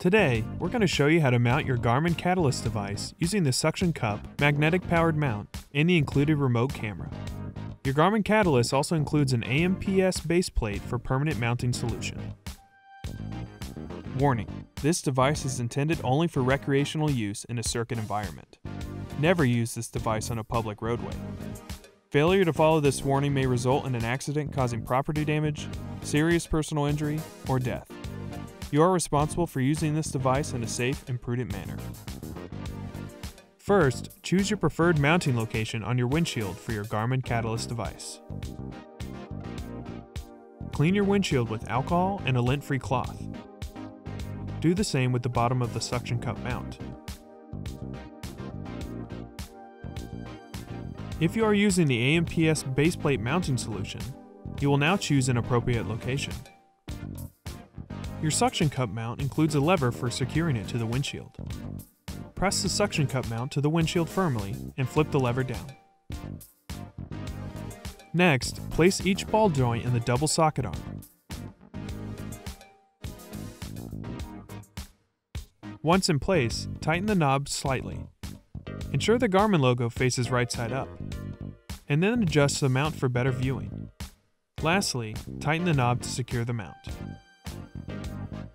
Today, we're going to show you how to mount your Garmin Catalyst device using the suction cup magnetic powered mount and the included remote camera. Your Garmin Catalyst also includes an AMPS base plate for permanent mounting solution. Warning: this device is intended only for recreational use in a circuit environment. Never use this device on a public roadway. Failure to follow this warning may result in an accident causing property damage, serious personal injury, or death. You are responsible for using this device in a safe and prudent manner. First, choose your preferred mounting location on your windshield for your Garmin Catalyst device. Clean your windshield with alcohol and a lint-free cloth. Do the same with the bottom of the suction cup mount. If you are using the AMPS baseplate mounting solution, you will now choose an appropriate location. Your suction cup mount includes a lever for securing it to the windshield. Press the suction cup mount to the windshield firmly and flip the lever down. Next, place each ball joint in the double socket arm. Once in place, tighten the knob slightly. Ensure the Garmin logo faces right side up, and then adjust the mount for better viewing. Lastly, tighten the knob to secure the mount.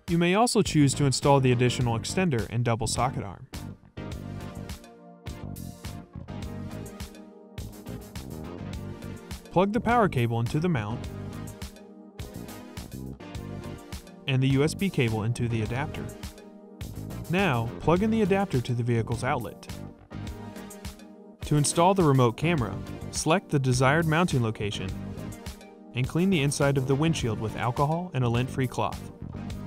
You may also choose to install the additional extender and double socket arm. Plug the power cable into the mount and the USB cable into the adapter. Now, plug in the adapter to the vehicle's outlet. To install the remote camera, select the desired mounting location and clean the inside of the windshield with alcohol and a lint-free cloth.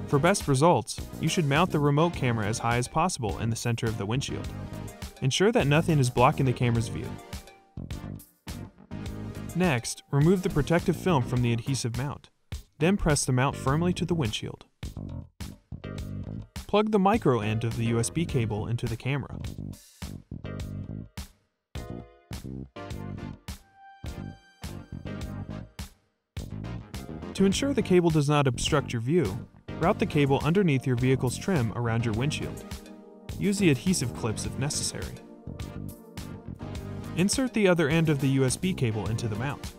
For best results, you should mount the remote camera as high as possible in the center of the windshield. Ensure that nothing is blocking the camera's view. Next, remove the protective film from the adhesive mount. Then press the mount firmly to the windshield. Plug the micro end of the USB cable into the camera. To ensure the cable does not obstruct your view, route the cable underneath your vehicle's trim around your windshield. Use the adhesive clips if necessary. Insert the other end of the USB cable into the mount.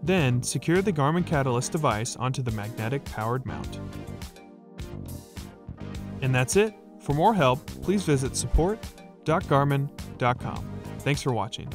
Then, secure the Garmin Catalyst device onto the magnetic powered mount. And that's it. For more help, please visit support.garmin.com. Thanks for watching.